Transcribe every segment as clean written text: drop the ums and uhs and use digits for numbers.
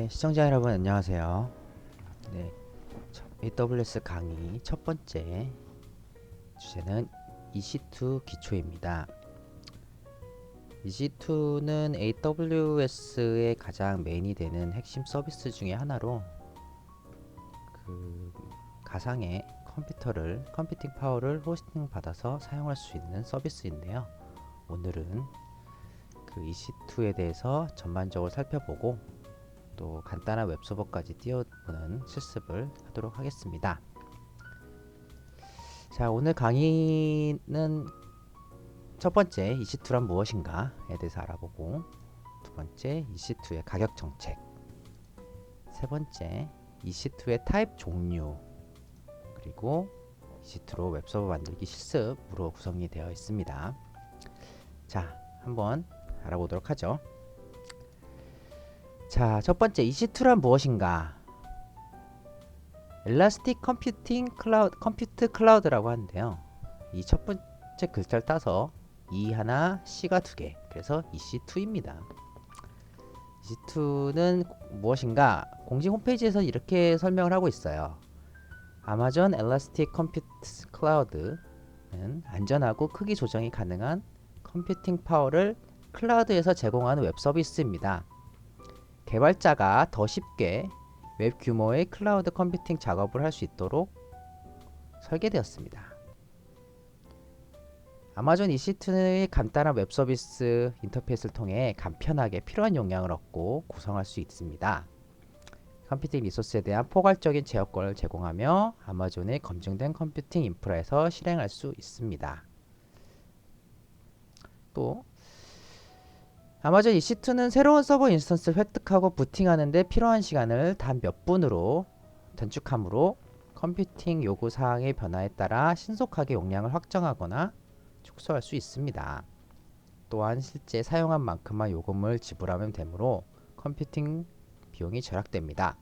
시청자 여러분 안녕하세요. 네, AWS 강의 첫 번째 주제는 EC2 기초입니다. EC2는 AWS의 가장 메인이 되는 핵심 서비스 중에 하나로 가상의 컴퓨팅 파워를 호스팅 받아서 사용할 수 있는 서비스인데요. 오늘은 그 EC2에 대해서 전반적으로 살펴보고 또 간단한 웹서버까지 띄워보는 실습을 하도록 하겠습니다. 자, 오늘 강의는 첫 번째 EC2란 무엇인가에 대해서 알아보고, 두 번째 EC2의 가격 정책, 세 번째 EC2의 타입 종류, 그리고 EC2로 웹서버 만들기 실습으로 구성이 되어 있습니다. 자, 한번 알아보도록 하죠. 자, 첫 번째 EC2란 무엇인가? 엘라스틱 컴퓨트 클라우드라고 하는데요. 이 첫 번째 글자를 따서 E 하나, C가 두 개. 그래서 EC2입니다. EC2는 무엇인가? 공식 홈페이지에서 이렇게 설명을 하고 있어요. 아마존 엘라스틱 컴퓨트 클라우드는 안전하고 크기 조정이 가능한 컴퓨팅 파워를 클라우드에서 제공하는 웹 서비스입니다. 개발자가 더 쉽게 웹 규모의 클라우드 컴퓨팅 작업을 할 수 있도록 설계되었습니다. 아마존 EC2의 간단한 웹 서비스 인터페이스를 통해 간편하게 필요한 용량을 얻고 구성할 수 있습니다. 컴퓨팅 리소스에 대한 포괄적인 제어권을 제공하며 아마존의 검증된 컴퓨팅 인프라에서 실행할 수 있습니다. 또 아마존 EC2는 새로운 서버 인스턴스를 획득하고 부팅하는 데 필요한 시간을 단 몇 분으로 단축하므로 컴퓨팅 요구 사항의 변화에 따라 신속하게 용량을 확정하거나 축소할 수 있습니다. 또한 실제 사용한 만큼만 요금을 지불하면 되므로 컴퓨팅 비용이 절약됩니다.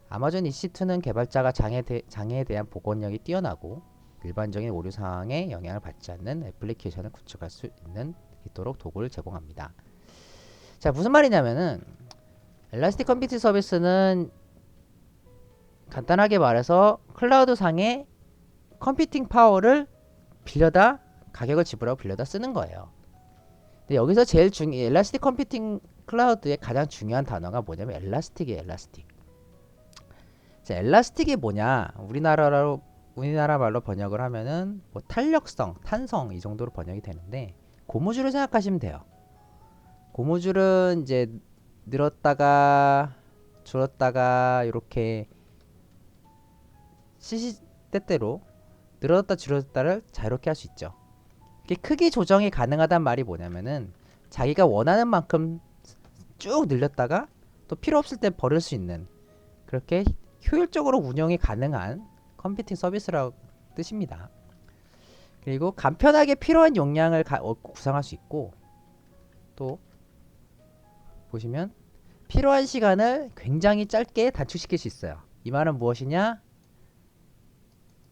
아마존 EC2는 개발자가 장애에 대한 복원력이 뛰어나고 일반적인 오류 상황에 영향을 받지 않는 애플리케이션을 구축할 수 있도록 도구를 제공합니다. 자, 무슨 말이냐면은 엘라스틱 컴퓨팅 서비스는 간단하게 말해서 클라우드 상의 컴퓨팅 파워를 빌려다 가격을 지불하고 빌려다 쓰는 거예요. 근데 여기서 제일 엘라스틱 컴퓨팅 클라우드의 가장 중요한 단어가 뭐냐면 엘라스틱이에요. 엘라스틱. 자, 엘라스틱이 뭐냐? 우리나라 말로 번역을 하면은 뭐 탄력성, 탄성 이 정도로 번역이 되는데 고무줄을 생각하시면 돼요. 고무줄은 이제 늘었다가 줄었다가 이렇게 시시때때로 늘었다 줄었다를 자유롭게 할 수 있죠. 이게 크기 조정이 가능하단 말이 뭐냐면은 자기가 원하는 만큼 쭉 늘렸다가 또 필요 없을 때 버릴 수 있는 그렇게 효율적으로 운영이 가능한 컴퓨팅 서비스라고 뜻입니다. 그리고 간편하게 필요한 용량을 구성할 수 있고 또 보시면 필요한 시간을 굉장히 짧게 단축시킬 수 있어요. 이 말은 무엇이냐?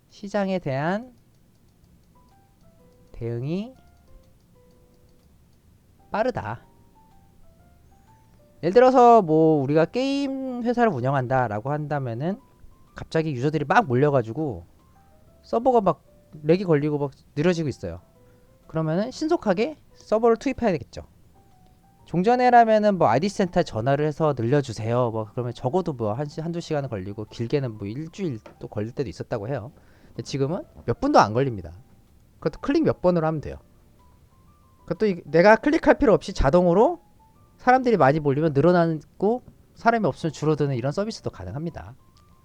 시장에 대한 대응이 빠르다. 예를 들어서 뭐 우리가 게임 회사를 운영한다 라고 한다면은 갑자기 유저들이 막 몰려가지고 서버가 막 렉이 걸리고 막 느려지고 있어요. 그러면은 신속하게 서버를 투입해야 되겠죠. 종전에라면은 뭐 ID 센터에 전화를 해서 늘려주세요. 뭐 그러면 적어도 뭐 한두 시간은 걸리고 길게는 뭐 일주일 또 걸릴 때도 있었다고 해요. 근데 지금은 몇 분도 안 걸립니다. 그것도 클릭 몇 번으로 하면 돼요. 그것도 내가 클릭할 필요 없이 자동으로 사람들이 많이 몰리면 늘어나고 사람이 없으면 줄어드는 이런 서비스도 가능합니다.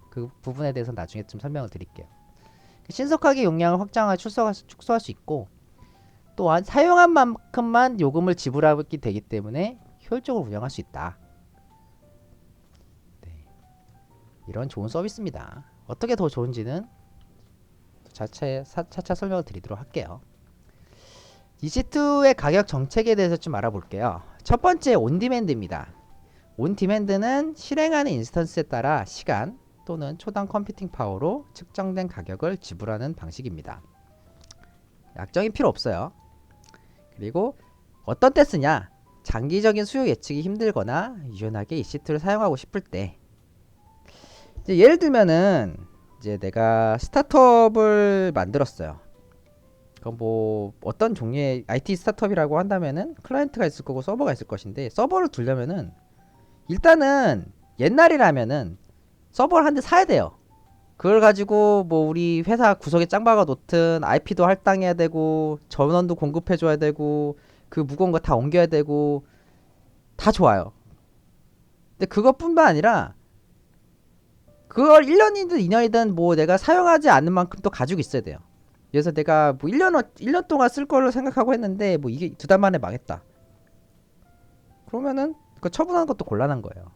그 부분에 대해서 나중에 좀 설명을 드릴게요. 신속하게 용량을 확장하고 축소할 수 있고 또한 사용한 만큼만 요금을 지불하게 되기 때문에 효율적으로 운영할 수 있다. 네. 이런 좋은 서비스입니다. 어떻게 더 좋은지는 차차 설명을 드리도록 할게요. EC2의 가격 정책에 대해서 좀 알아볼게요. 첫 번째 온디맨드입니다. 온디맨드는 실행하는 인스턴스에 따라 시간 또는 초당 컴퓨팅 파워로 측정된 가격을 지불하는 방식입니다. 약정이 필요 없어요. 그리고 어떤 때 쓰냐? 장기적인 수요 예측이 힘들거나 유연하게 EC2를 사용하고 싶을 때, 이제 예를 들면은 이제 내가 스타트업을 만들었어요. 그럼 뭐 어떤 종류의 IT 스타트업이라고 한다면은 클라이언트가 있을 거고 서버가 있을 것인데, 서버를 두려면은 일단은 옛날이라면은 서버를 한 대 사야 돼요. 그걸 가지고 뭐 우리 회사 구석에 짱 박아 놓든 IP도 할당해야 되고 전원도 공급해줘야 되고 그 무거운 거 다 옮겨야 되고 다 좋아요. 근데 그것뿐만 아니라 그걸 1년이든 2년이든 뭐 내가 사용하지 않는 만큼 또 가지고 있어야 돼요. 그래서 내가 뭐 1년 동안 쓸 걸로 생각하고 했는데 뭐 이게 2달 만에 망했다. 그러면은 그 처분하는 것도 곤란한 거예요.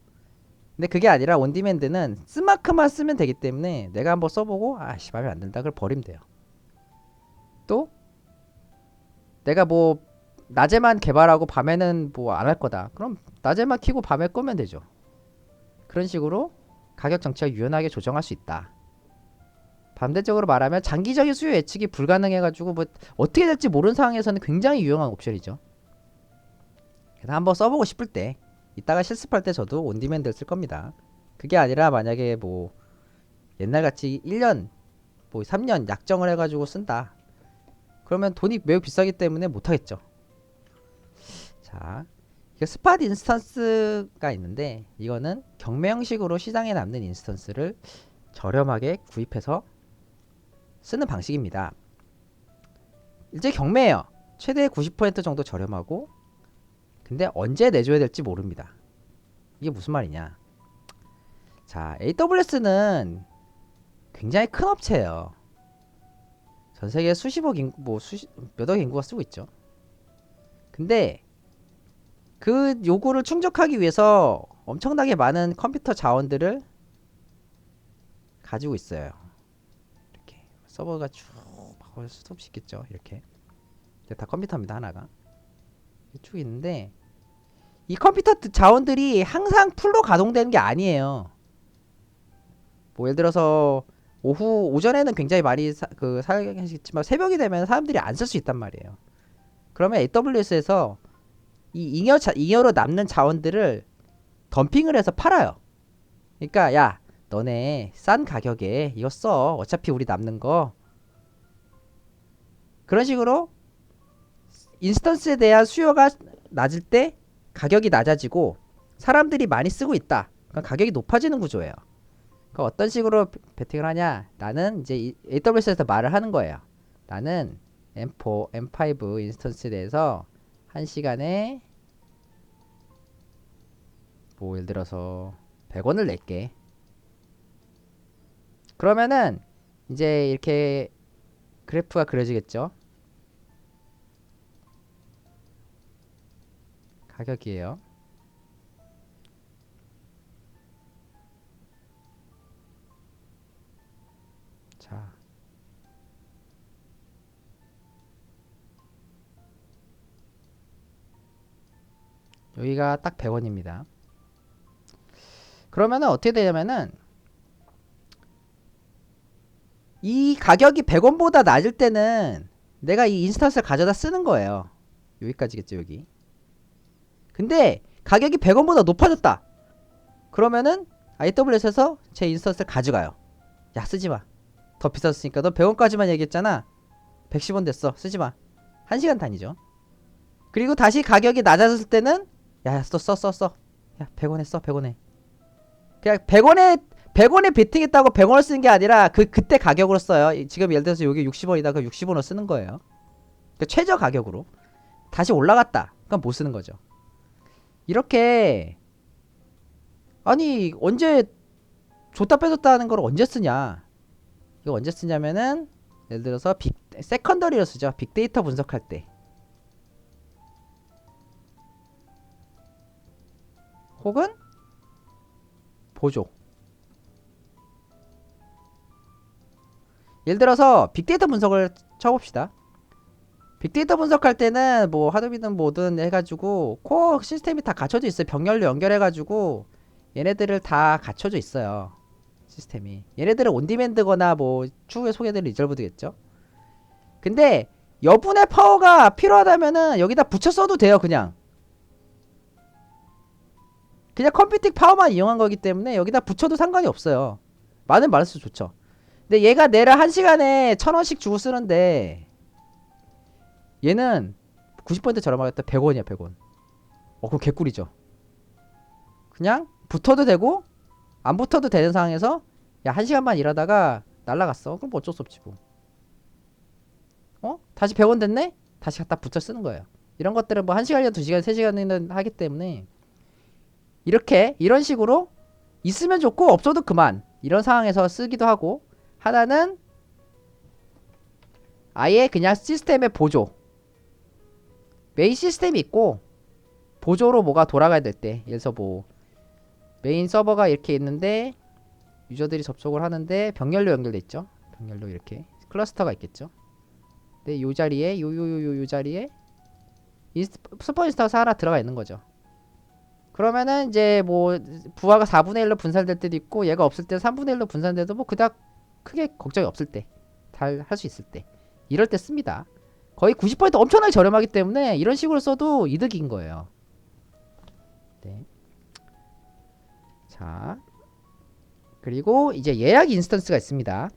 근데 그게 아니라 온디맨드는 쓴 만큼만 쓰면 되기 때문에 내가 한번 써보고 아씨 마음에 안 든다 그걸 버리면 돼요. 또 내가 뭐 낮에만 개발하고 밤에는 뭐 안 할 거다. 그럼 낮에만 키고 밤에 끄면 되죠. 그런 식으로 가격 정책을 유연하게 조정할 수 있다. 반대적으로 말하면 장기적인 수요 예측이 불가능해가지고 뭐 어떻게 될지 모르는 상황에서는 굉장히 유용한 옵션이죠. 그래서 한번 써보고 싶을 때, 이따가 실습할 때 저도 온디맨드를 쓸 겁니다. 그게 아니라 만약에 뭐 옛날같이 1년 뭐 3년 약정을 해가지고 쓴다, 그러면 돈이 매우 비싸기 때문에 못하겠죠. 자, 이게 스팟 인스턴스가 있는데, 이거는 경매 형식으로 시장에 남는 인스턴스를 저렴하게 구입해서 쓰는 방식입니다. 이제 경매예요. 최대 90% 정도 저렴하고, 근데 언제 내줘야 될지 모릅니다. 이게 무슨 말이냐? 자, AWS는 굉장히 큰 업체예요. 전 세계 수십억 인구, 뭐 몇억 인구가 쓰고 있죠. 근데 그 요구를 충족하기 위해서 엄청나게 많은 컴퓨터 자원들을 가지고 있어요. 이렇게 서버가 쭉 수도 없이 있겠죠. 이렇게 다 컴퓨터입니다. 하나가 쭉 있는데, 이 컴퓨터 자원들이 항상 풀로 가동되는 게 아니에요. 뭐 예를 들어서 오전에는 굉장히 많이 사용하시겠지만 새벽이 되면 사람들이 안 쓸 수 있단 말이에요. 그러면 AWS에서 이 잉여로 남는 자원들을 덤핑을 해서 팔아요. 그러니까 야, 너네 싼 가격에 이거 써. 어차피 우리 남는 거. 그런 식으로 인스턴스에 대한 수요가 낮을 때 가격이 낮아지고 사람들이 많이 쓰고 있다. 그럼 가격이 높아지는 구조예요. 그럼 어떤 식으로 베팅을 하냐? 나는 이제 AWS에서 말을 하는 거예요. 나는 M4, M5 인스턴스에 대해서 1시간에 뭐 예를 들어서 100원을 낼게. 그러면은 이제 이렇게 그래프가 그려지겠죠? 가격이에요. 자, 여기가 딱 100원입니다. 그러면은 어떻게 되냐면은 이 가격이 100원보다 낮을 때는 내가 이 인스턴스를 가져다 쓰는 거예요. 여기까지겠죠, 여기. 근데 가격이 100원보다 높아졌다. 그러면은 AWS에서 제 인스턴스를 가져가요. 야, 쓰지마. 더 비쌌으니까. 너 100원까지만 얘기했잖아. 110원 됐어. 쓰지마. 1시간 단위죠. 그리고 다시 가격이 낮아졌을 때는 야, 써. 야, 100원에 써. 100원에. 그냥 100원에 베팅했다고 100원을 쓰는 게 아니라 그때 가격으로 써요. 지금 예를 들어서 여기 60원이다. 그럼 60원으로 쓰는 거예요. 그러니까 최저 가격으로. 다시 올라갔다. 그럼 못 쓰는 거죠. 이렇게, 아니 언제 줬다 뺏었다 하는 걸 언제 쓰냐? 이거 언제 쓰냐면은 예를 들어서 세컨더리로 쓰죠. 빅데이터 분석할 때. 혹은 보조. 예를 들어서 빅데이터 분석을 쳐봅시다. 빅데이터 분석할 때는 뭐 하드비든 뭐든 해가지고 코어 시스템이 다 갖춰져 있어요. 병렬로 연결해가지고 얘네들을 다 갖춰져 있어요. 시스템이. 얘네들은 온디맨드거나 뭐 추후에 소개될 리저브드겠죠. 근데 여분의 파워가 필요하다면은 여기다 붙여 써도 돼요. 그냥 그냥 컴퓨팅 파워만 이용한 거기 때문에 여기다 붙여도 상관이 없어요. 많으면 많을수록 좋죠. 근데 얘가 내를 1시간에 1000원씩 주고 쓰는데 얘는 90% 저렴하겠다. 100원이야 100원. 그럼 개꿀이죠. 그냥 붙어도 되고 안 붙어도 되는 상황에서 야 1시간만 일하다가 날라갔어. 그럼 뭐 어쩔 수 없지 뭐. 다시 100원 됐네? 다시 갖다 붙여 쓰는 거예요. 이런 것들은 뭐 1시간이나 2시간, 3시간이나 하기 때문에 이렇게 이런 식으로 있으면 좋고 없어도 그만 이런 상황에서 쓰기도 하고, 하나는 아예 그냥 시스템의 보조, 메인 시스템이 있고 보조로 뭐가 돌아가야 될 때, 예를 들어서 뭐 메인 서버가 이렇게 있는데 유저들이 접속을 하는데 병렬로 연결돼 있죠. 병렬로 이렇게 클러스터가 있겠죠. 근데 요 자리에 요 자리에 슈퍼 인스턴스 하나 들어가 있는 거죠. 그러면은 이제 뭐 부하가 4분의 1로 분산될 때도 있고 얘가 없을 때 3분의 1로 분산돼도 뭐 그닥 크게 걱정이 없을 때, 잘 할 수 있을 때, 이럴 때 씁니다. 거의 90% 엄청나게 저렴하기 때문에 이런 식으로 써도 이득인 거예요. 네. 자, 그리고 이제 예약 인스턴스가 있습니다.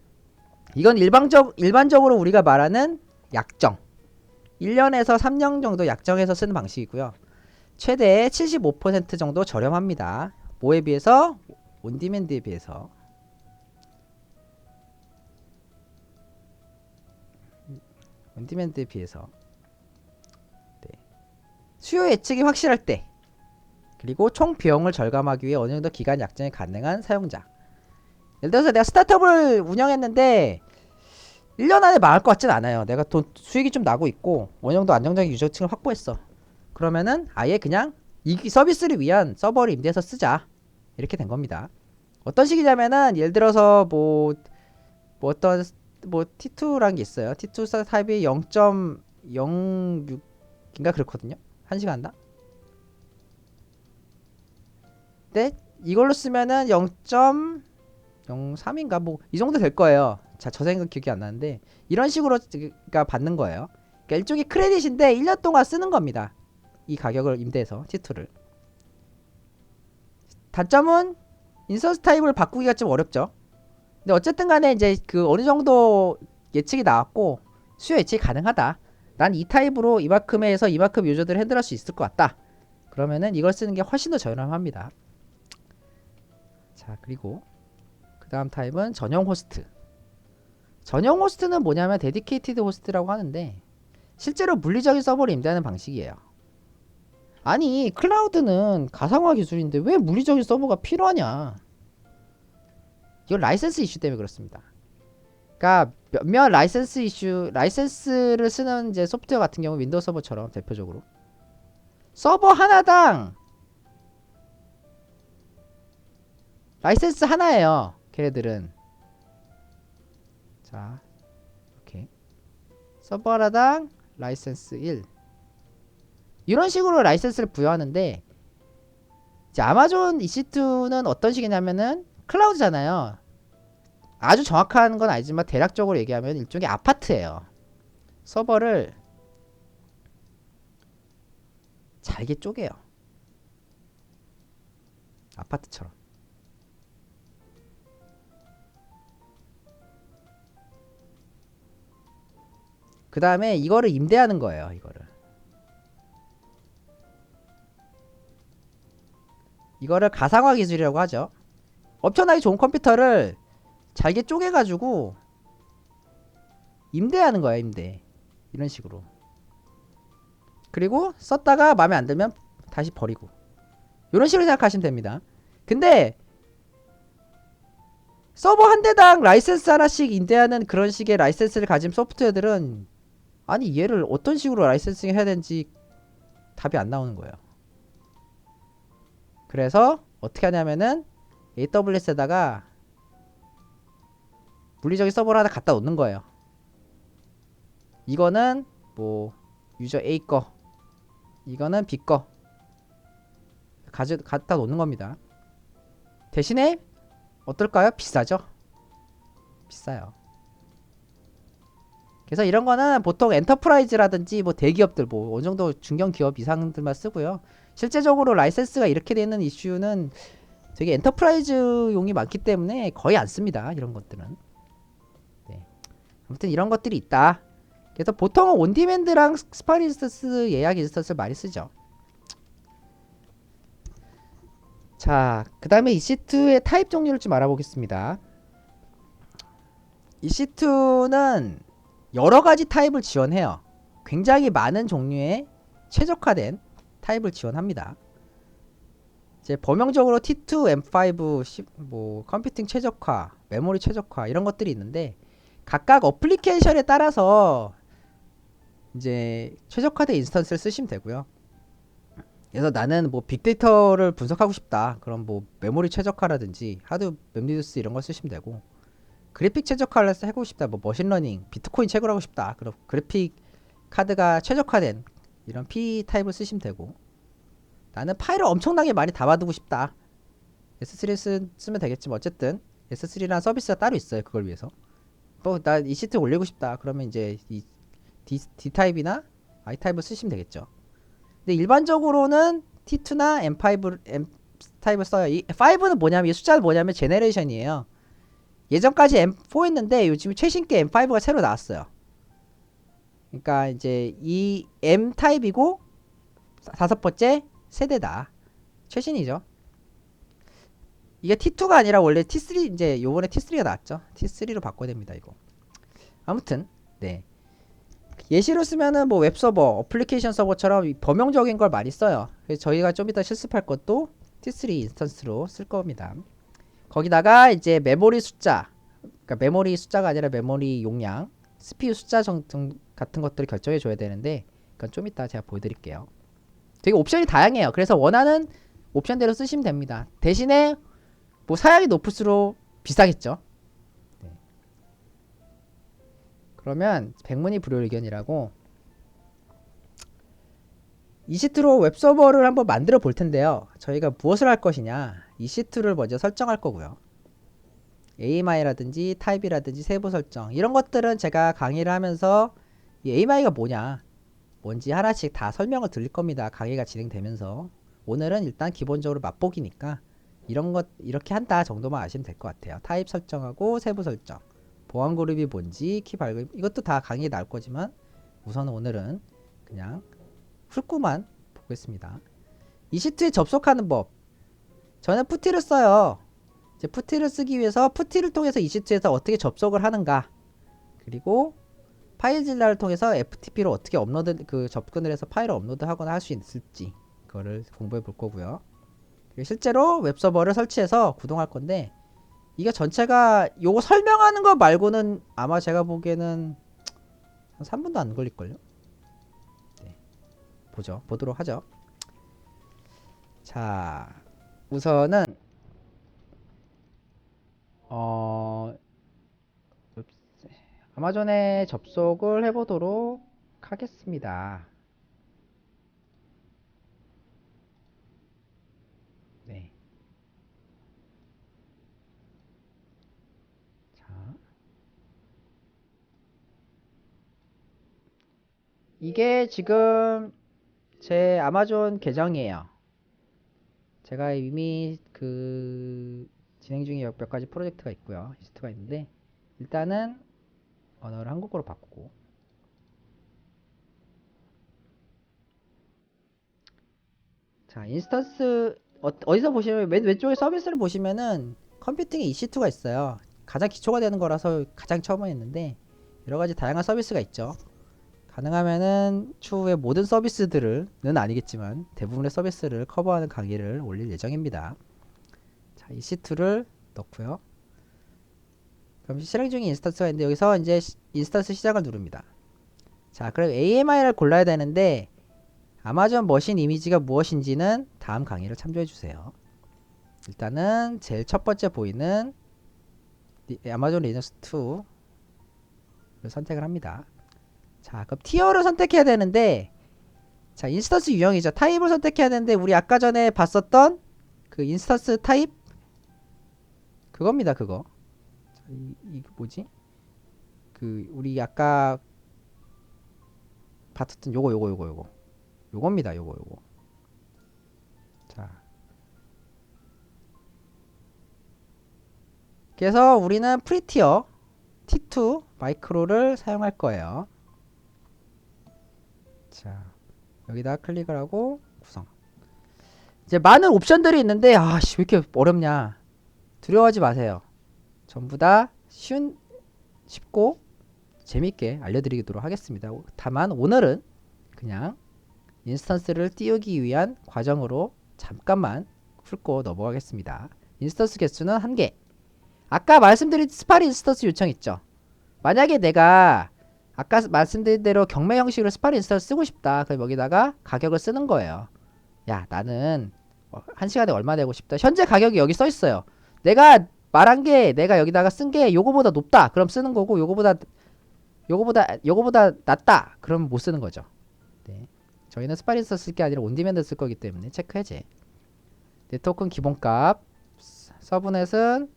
이건 일반적으로 우리가 말하는 약정, 1년에서 3년 정도 약정해서 쓰는 방식이고요. 최대 75% 정도 저렴합니다. 뭐에 비해서? 온디맨드에 비해서. 온디맨드에 비해서. 네. 수요 예측이 확실할 때, 그리고 총 비용을 절감하기 위해 어느 정도 기간 약정이 가능한 사용자. 예를 들어서 내가 스타트업을 운영했는데 1년 안에 망할 것 같진 않아요. 내가 돈 수익이 좀 나고 있고 어느 정도 안정적인 유저층을 확보했어. 그러면은 아예 그냥 이 서비스를 위한 서버를 임대해서 쓰자, 이렇게 된 겁니다. 어떤 식이냐면은 예를 들어서 뭐 어떤 뭐 T2라는 게 있어요. T2 타입이 0.06인가 그렇거든요. 1시간 한다. 근데 이걸로 쓰면은 0.03인가 뭐 이 정도 될 거예요. 자, 저 생각 기억이 안 나는데 이런 식으로 가 받는 거예요. 그러니까 일종의 크레딧인데 1년 동안 쓰는 겁니다. 이 가격을 임대해서 T2를. 단점은 인스턴스 타입을 바꾸기가 좀 어렵죠. 근데 어쨌든 간에 이제 그 어느 정도 예측이 나왔고 수요 예측이 가능하다. 난 이 타입으로 이만큼에서 이만큼 유저들을 핸들할 수 있을 것 같다. 그러면은 이걸 쓰는 게 훨씬 더 저렴합니다. 자, 그리고 그 다음 타입은 전용 호스트. 전용 호스트는 뭐냐면 데디케이티드 호스트라고 하는데 실제로 물리적인 서버를 임대하는 방식이에요. 아니, 클라우드는 가상화 기술인데 왜 물리적인 서버가 필요하냐? 이건 라이센스 이슈 때문에 그렇습니다. 그러니까 몇몇 라이센스 이슈, 라이센스를 쓰는 이제 소프트웨어 같은 경우 윈도우 서버처럼 대표적으로 서버 하나당 라이센스 하나예요. 걔네들은. 자, 이렇게 서버 하나당 라이센스 1, 이런 식으로 라이센스를 부여하는데, 이제 아마존 EC2는 어떤 식이냐면은 클라우드잖아요. 아주 정확한 건 아니지만 대략적으로 얘기하면 일종의 아파트예요. 서버를 잘게 쪼개요. 아파트처럼. 그 다음에 이거를 임대하는 거예요. 이거를 가상화 기술이라고 하죠. 엄청나게 좋은 컴퓨터를 잘게 쪼개가지고 임대하는 거예요. 임대. 이런 식으로. 그리고 썼다가 마음에 안 들면 다시 버리고, 이런 식으로 생각하시면 됩니다. 근데 서버 한 대당 라이센스 하나씩 임대하는 그런 식의 라이센스를 가진 소프트웨어들은, 아니 얘를 어떤 식으로 라이센싱 해야 되는지 답이 안 나오는 거예요. 그래서 어떻게 하냐면은 AWS에다가 물리적인 서버를 하나 갖다 놓는 거예요. 이거는 뭐 유저 A 거, 이거는 B 거 갖다 놓는 겁니다. 대신에 어떨까요? 비싸죠? 비싸요. 그래서 이런 거는 보통 엔터프라이즈라든지 뭐 대기업들, 뭐 어느 정도 중견 기업 이상들만 쓰고요. 실제적으로 라이센스가 이렇게 되는 이슈는 되게 엔터프라이즈용이 많기 때문에 거의 안 씁니다. 이런 것들은. 네. 아무튼 이런 것들이 있다. 그래서 보통은 온디맨드랑 스파리 인스턴스 예약 인스턴스를 많이 쓰죠. 자, 그 다음에 EC2의 타입 종류를 좀 알아보겠습니다. EC2는 여러 가지 타입을 지원해요. 굉장히 많은 종류의 최적화된 타입을 지원합니다. 이제 범용적으로 T2, M5, 뭐 컴퓨팅 최적화, 메모리 최적화 이런 것들이 있는데 각각 어플리케이션에 따라서 이제 최적화된 인스턴스를 쓰시면 되고요. 그래서 나는 뭐 빅데이터를 분석하고 싶다. 그럼 뭐 메모리 최적화라든지 하드 맵리듀스 이런 걸 쓰시면 되고, 그래픽 최적화를 하고 싶다. 뭐 머신러닝, 비트코인 채굴하고 싶다. 그럼 그래픽 카드가 최적화된 이런 P 타입을 쓰시면 되고, 나는 파일을 엄청나게 많이 담아두고 싶다. S3 쓰면 되겠지만 어쨌든 S3라는 서비스가 따로 있어요. 그걸 위해서. 뭐 나 이 시트 올리고 싶다. 그러면 이제 이 D 타입이나 I 타입을 쓰시면 되겠죠. 근데 일반적으로는 T2나 M 타입을 써요. 이 5는 뭐냐면 이 숫자는 뭐냐면 제네레이션이에요. 예전까지 M4였는데 요즘 최신 게 M5가 새로 나왔어요. 그러니까 이제 이 M 타입이고 다섯 번째 세대다. 최신이죠. 이게 T2가 아니라 원래 T3 이제 요번에 T3가 나왔죠. T3로 바꿔야 됩니다, 이거. 아무튼 네. 예시로 쓰면은 뭐 웹서버, 어플리케이션 서버처럼 범용적인 걸 많이 써요. 그래서 저희가 좀 이따 실습할 것도 T3 인스턴스로 쓸 겁니다. 거기다가 이제 메모리 숫자, 그러니까 메모리 숫자가 아니라 메모리 용량, CPU 숫자 같은 것들을 결정해 줘야 되는데, 그건 좀 이따 제가 보여드릴게요. 되게 옵션이 다양해요. 그래서 원하는 옵션대로 쓰시면 됩니다. 대신에 뭐 사양이 높을수록 비싸겠죠. 네. 그러면 백문이 불여일견이라고 EC2로 웹서버를 한번 만들어 볼 텐데요. 저희가 무엇을 할 것이냐, EC2를 먼저 설정할 거고요. AMI라든지 타입이라든지 세부 설정 이런 것들은 제가 강의를 하면서 이 AMI가 뭐냐 뭔지 하나씩 다 설명을 드릴 겁니다. 강의가 진행되면서. 오늘은 일단 기본적으로 맛보기니까 이런 것 이렇게 한다 정도만 아시면 될 것 같아요. 타입 설정하고 세부 설정, 보안 그룹이 뭔지, 키 발급, 이것도 다 강의에 나올 거지만 우선 오늘은 그냥 훑고만 보겠습니다. 이 시트에 접속하는 법. 저는 푸티를 써요. 이제 푸티를 쓰기 위해서 푸티를 통해서 이 시트에서 어떻게 접속을 하는가, 그리고 파일질러를 통해서 FTP로 어떻게 업로드 접근을 해서 파일을 업로드하거나 할 수 있을지 그거를 공부해 볼 거고요. 실제로 웹서버를 설치해서 구동할 건데, 이게 전체가 요거 설명하는 거 말고는 아마 제가 보기에는 한 3분도 안 걸릴걸요. 네. 보도록 하죠. 자, 우선은 아마존에 접속을 해보도록 하겠습니다. 네. 자, 이게 지금 제 아마존 계정이에요. 제가 이미 진행 중에 몇 가지 프로젝트가 있고요. 리스트가 있는데, 일단은 언어를 한국어로 바꾸고, 자, 인스턴스 어디서 보시면 맨 왼쪽에 서비스를 보시면은 컴퓨팅에 EC2가 있어요. 가장 기초가 되는 거라서 가장 처음에 했는데 여러 가지 다양한 서비스가 있죠. 가능하면은 추후에 모든 서비스들은 아니겠지만 대부분의 서비스를 커버하는 강의를 올릴 예정입니다. 자, EC2를 넣고요. 그럼 실행 중인 인스턴스가 있는데 여기서 이제 인스턴스 시작을 누릅니다. 자, 그럼 AMI를 골라야 되는데 아마존 머신 이미지가 무엇인지는 다음 강의를 참조해 주세요. 일단은 제일 첫 번째 보이는 아마존 리눅스 2를 선택을 합니다. 자, 그럼 티어를 선택해야 되는데, 자, 인스턴스 유형이죠. 타입을 선택해야 되는데 우리 아까 전에 봤었던 그 인스턴스 타입 그겁니다. 그거. 자, 이거 뭐지? 우리 아까 봤었던 요겁니다. 요거. 자, 그래서 우리는 프리티어 T2 마이크로를 사용할 거예요. 자, 여기다 클릭을 하고 구성. 이제 많은 옵션들이 있는데 아씨 왜 이렇게 어렵냐. 두려워하지 마세요. 전부 다 쉽고 재밌게 알려드리도록 하겠습니다. 다만 오늘은 그냥 인스턴스를 띄우기 위한 과정으로 잠깐만 훑고 넘어가겠습니다. 인스턴스 개수는 1개. 아까 말씀드린 스파리 인스턴스 요청 있죠. 만약에 내가 아까 말씀드린 대로 경매 형식으로 스파리 인스턴스 쓰고 싶다. 그럼 여기다가 가격을 쓰는 거예요. 야, 나는 1시간에 얼마 내고 싶다. 현재 가격이 여기 써 있어요. 내가 말한 게 내가 여기다가 쓴 게 요거보다 높다. 그럼 쓰는 거고 요거보다 낮다. 그럼 못 쓰는 거죠. 네. 저희는 스파리 인스턴스 쓸 게 아니라 온디맨드 쓸 거기 때문에 체크 해제. 네트워크는 기본값. 서브넷은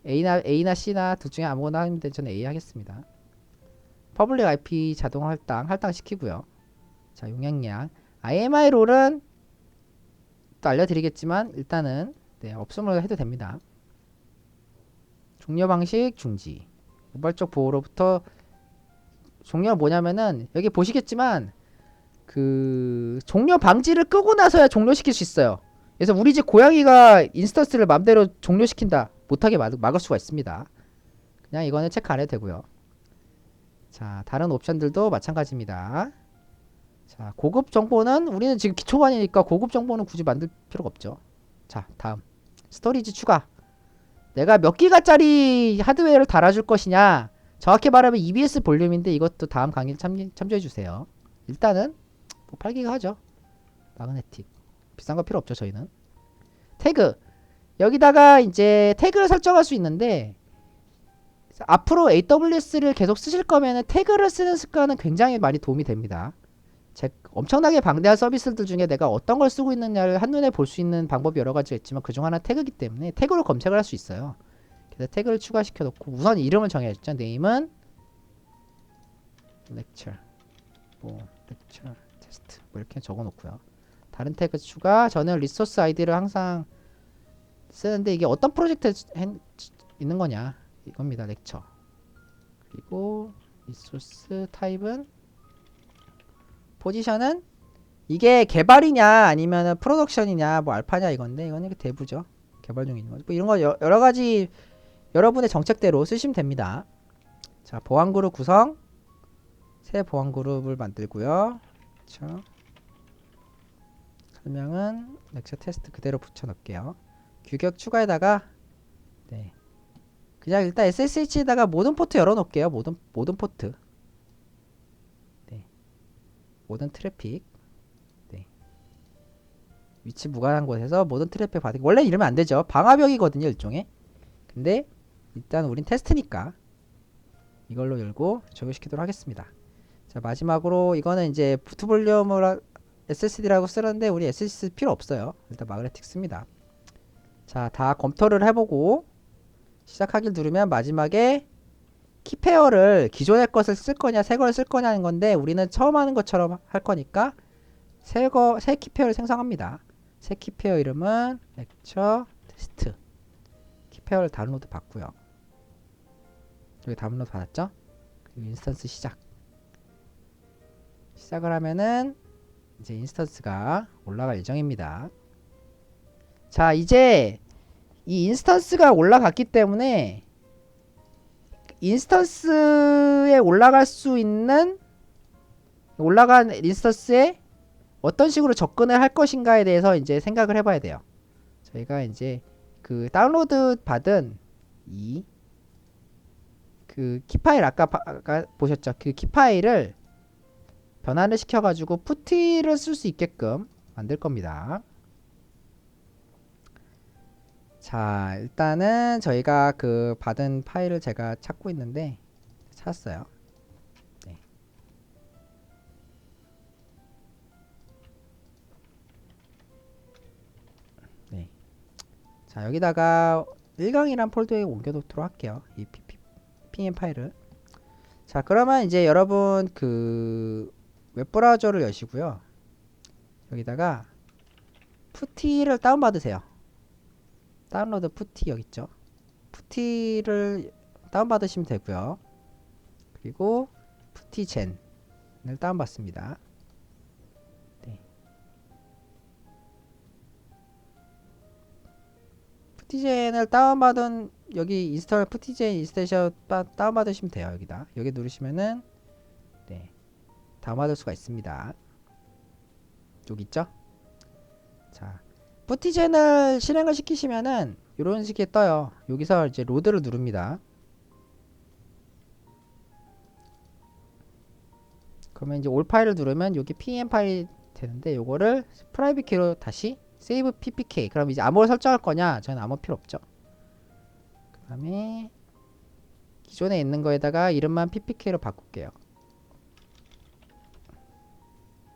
A나 C나 둘 중에 아무거나 하면 되는데 저는 A 하겠습니다. 퍼블릭 IP 자동 할당 시키고요. 자, 용량량. IMI 롤은 또 알려드리겠지만 일단은 네, 없음을 해도 됩니다. 종료 방식 중지. 우발적 보호로부터 종료가 뭐냐면은 여기 보시겠지만 그 종료 방지를 끄고 나서야 종료시킬 수 있어요. 그래서 우리 집 고양이가 인스턴스를 맘대로 종료시킨다 못하게 막을 수가 있습니다. 그냥 이거는 체크 안 해도 되고요. 자, 다른 옵션들도 마찬가지입니다. 자, 고급 정보는 우리는 지금 기초반이니까 고급 정보는 굳이 만들 필요가 없죠. 자, 다음 스토리지 추가. 내가 몇 기가짜리 하드웨어를 달아줄 것이냐. 정확히 말하면 EBS 볼륨인데 이것도 다음 강의를 참조해주세요. 일단은 뭐 8기가 하죠. 마그네틱 비싼 거 필요 없죠. 저희는 태그 여기다가 이제 태그를 설정할 수 있는데 앞으로 AWS를 계속 쓰실 거면은 태그를 쓰는 습관은 굉장히 많이 도움이 됩니다. 엄청나게 방대한 서비스들 중에 내가 어떤 걸 쓰고 있느냐를 한눈에 볼 수 있는 방법이 여러 가지가 있지만 그중 하나 태그이기 때문에 태그로 검색을 할 수 있어요. 그래서 태그를 추가시켜 놓고 우선 이름을 정해야죠. 네임은 lecture, lecture 테스트 뭐 이렇게 적어 놓고요. 다른 태그 추가. 저는 리소스 아이디를 항상 쓰는데 이게 어떤 프로젝트에 있는 거냐 이겁니다. lecture. 그리고 리소스 타입은 포지션은 이게 개발이냐 아니면 프로덕션이냐 뭐 알파냐 이건데 이거는 대부죠. 개발 중에 있는 거죠. 뭐 이런 거 여러 가지 여러분의 정책대로 쓰시면 됩니다. 자, 보안 그룹 구성. 새 보안 그룹을 만들고요. 그렇죠. 설명은 렉처 테스트 그대로 붙여 넣을게요. 규격 추가에다가 네. 그냥 일단 SSH에다가 모든 포트 열어 놓을게요. 모든 포트. 네. 모든 트래픽. 네. 위치 무관한 곳에서 모든 트래픽 받기. 원래 이러면 안 되죠. 방화벽이거든요, 일종의. 근데 일단 우린 테스트니까 이걸로 열고 적용시키도록 하겠습니다. 자, 마지막으로 이거는 이제 부트 볼륨을 SSD라고 쓰는데 우리 SSD 필요 없어요. 일단 마그네틱 씁니다. 자, 다 검토를 해보고 시작하기를 누르면 마지막에 키페어를 기존의 것을 쓸 거냐 새 걸 쓸 거냐 하는 건데 우리는 처음 하는 것처럼 할 거니까 새 키페어를 생성합니다. 새 키페어 이름은 렉처 테스트. 키페어를 다운로드 받고요. 여기 다운로드 받았죠? 그리고 인스턴스 시작을 하면은 이제 인스턴스가 올라갈 예정입니다. 자, 이제 이 인스턴스가 올라갔기 때문에 인스턴스에 올라갈 수 있는 올라간 인스턴스에 어떤 식으로 접근을 할 것인가에 대해서 이제 생각을 해봐야 돼요. 저희가 이제 그 다운로드 받은 이 그 키파일 아까 보셨죠? 그 키파일을 변환을 시켜가지고 푸티를 쓸 수 있게끔 만들 겁니다. 자, 일단은 저희가 그 받은 파일을 제가 찾고 있는데 찾았어요. 네. 네. 자, 여기다가 1강이란 폴더에 옮겨놓도록 할게요. 이 PM 파일을. 자, 그러면 이제 여러분 그 웹브라우저를 여시고요. 여기다가 푸티를 다운받으세요. 다운로드 푸티 여기 있죠. 푸티를 다운받으시면 되고요. 그리고 푸티젠을 다운받습니다. 네. 푸티젠을 다운받은 여기 인스톨 푸티젠 인스테이션 다운받으시면 돼요. 여기다 여기 누르시면은 네, 다운받을 수가 있습니다. 여기 있죠. 자, 푸티젠을 실행을 시키시면은 이런 식이 떠요. 여기서 이제 로드를 누릅니다. 그러면 이제 올 파일을 누르면 여기 pm 파일이 되는데 요거를 프라이빗 키로 다시 save ppk. 그럼 이제 암호를 설정할 거냐? 저는 아무 필요 없죠. 그 다음에 기존에 있는 거에다가 이름만 ppk로 바꿀게요.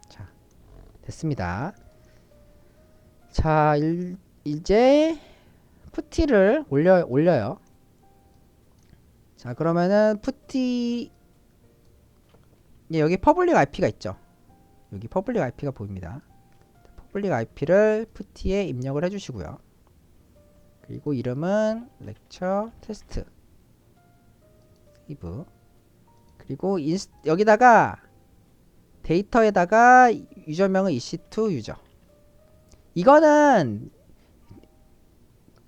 자, 됐습니다. 자, 이제 푸티를 올려요. 자, 그러면은 푸티 여기 퍼블릭 IP가 있죠. 여기 퍼블릭 IP가 보입니다. 퍼블릭 IP를 푸티에 입력을 해주시고요. 그리고 이름은 lecture test save. 그리고 여기다가 데이터에다가 유저명은 EC2 유저. 이거는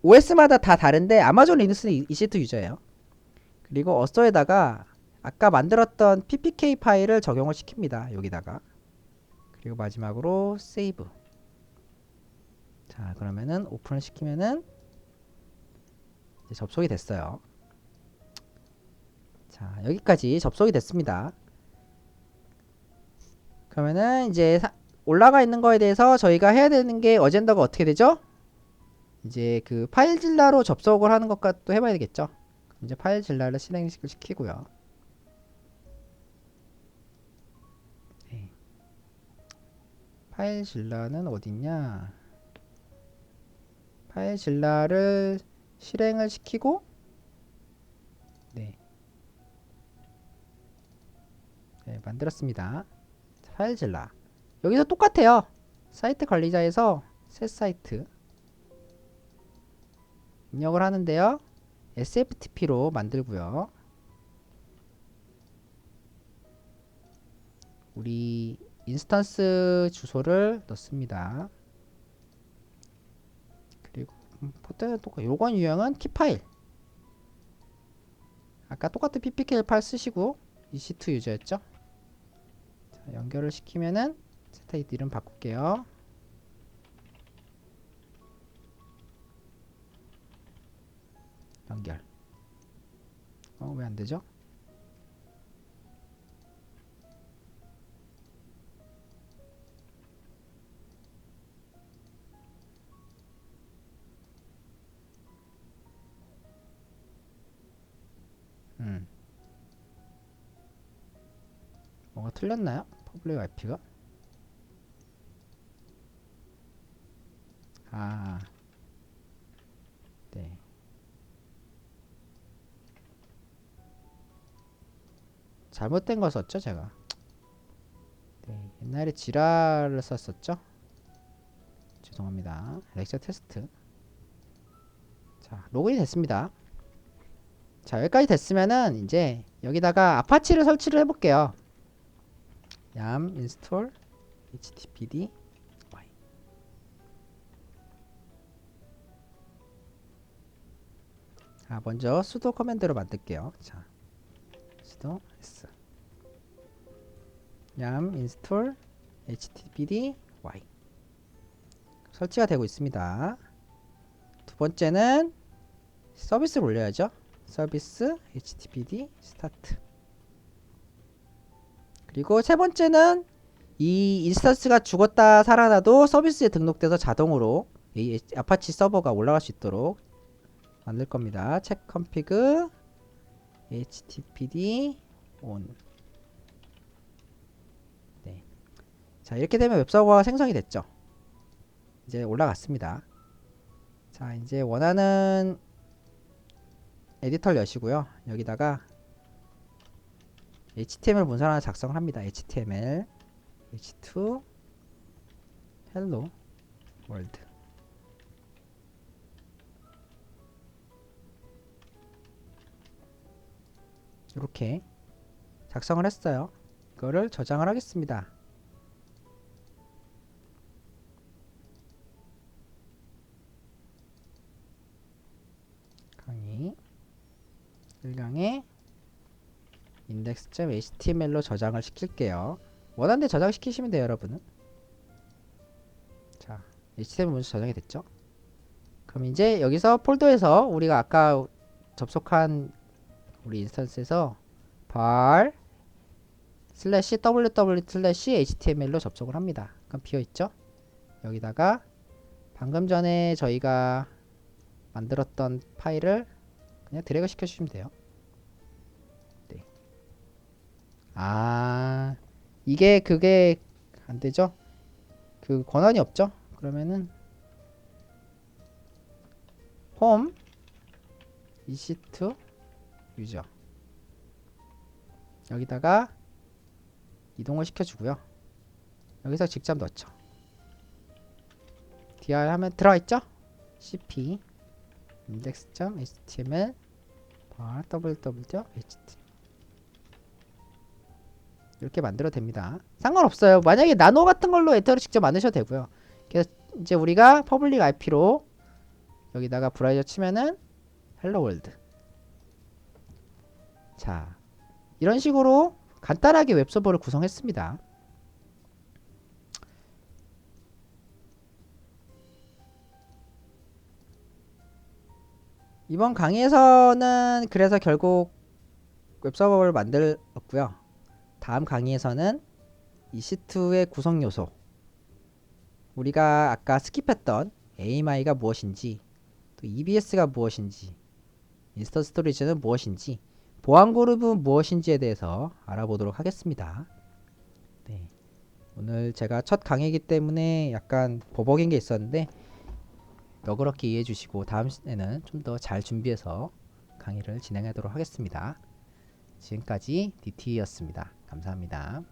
OS마다 다 다른데 아마존 리눅스는 EC2 유저예요. 그리고 어서에다가 아까 만들었던 ppk 파일을 적용을 시킵니다. 여기다가. 그리고 마지막으로 세이브. 자, 그러면은 오픈을 시키면은 이제 접속이 됐어요. 자, 여기까지 접속이 됐습니다. 그러면은 이제 올라가 있는 거에 대해서 저희가 해야 되는 게 어젠더가 어떻게 되죠? 이제 그 파일질라로 접속을 하는 것과 또 해봐야 되겠죠. 이제 파일질라를 실행시키고요. 네. 파일질라는 어딨냐? 파일질라를 실행을 시키고 네, 만들었습니다. 파일질라 여기서 똑같아요. 사이트 관리자에서 새 사이트 입력을 하는데요. SFTP로 만들고요. 우리 인스턴스 주소를 넣습니다. 그리고 포트는 똑같아. 요건 유형은 키파일. 아까 똑같은 ppk 파일 쓰시고 EC2 유저였죠. 자, 연결을 시키면은 세타이트 이름 바꿀게요. 연결. 왜 안되죠? 뭐가 틀렸나요? 퍼블릭 IP가? 네. 잘못된 거 썼죠, 제가. 네, 옛날에 지라를 썼었죠. 죄송합니다. 렉처 테스트. 자, 로그인이 됐습니다. 자, 여기까지 됐으면은 이제 여기다가 아파치를 설치를 해볼게요. yam install httpd y. 자, 먼저 sudo 커맨드로 만들게요. 자, sudo s yam install httpd y. 설치가 되고 있습니다. 두 번째는 서비스를 올려야죠. 서비스 httpd start. 그리고 세 번째는 이 인스턴스가 죽었다 살아나도 서비스에 등록돼서 자동으로 이 아파치 서버가 올라갈 수 있도록 만들 겁니다. check config httpd on. 네. 자, 이렇게 되면 웹서버가 생성이 됐죠. 이제 올라갔습니다. 자, 이제 원하는 에디터를 여시고요. 여기다가 HTML 문서 하나 작성을 합니다. HTML h2 hello world. 이렇게 작성을 했어요. 이거를 저장을 하겠습니다. 강의 1강에 index.html로 저장을 시킬게요. 원하는 데 저장시키시면 돼요, 여러분은. 자, HTML 먼저 저장이 됐죠? 그럼 이제 여기서 폴더에서 우리가 아까 접속한 우리 인스턴스에서 var www/html로 접속을 합니다. 그럼 비어있죠? 여기다가 방금 전에 저희가 만들었던 파일을 그냥 드래그 시켜주시면 돼요. 네. 아, 이게 그게 안되죠? 그 권한이 없죠? 그러면은 홈 EC2 유저 여기다가 이동을 시켜주고요. 여기서 직접 넣죠. dir 하면 들어있죠? cp index.html www.html 이렇게 만들어도 됩니다. 상관없어요. 만약에 나노 같은 걸로 에터를 직접 만드셔도 되고요. 그래서 이제 우리가 퍼블릭 IP로 여기다가 브라우저 치면은 헬로 월드. 자, 이런 식으로 간단하게 웹서버를 구성했습니다. 이번 강의에서는 그래서 결국 웹서버를 만들었고요. 다음 강의에서는 EC2의 구성 요소, 우리가 아까 스킵했던 AMI가 무엇인지, 또 EBS가 무엇인지, 인스턴스 스토리지는 무엇인지, 보안 그룹은 무엇인지에 대해서 알아보도록 하겠습니다. 네. 오늘 제가 첫 강의이기 때문에 약간 버벅인 게 있었는데 너그럽게 이해해 주시고 다음 시간에는 좀 더 잘 준비해서 강의를 진행하도록 하겠습니다. 지금까지 DT였습니다. 감사합니다.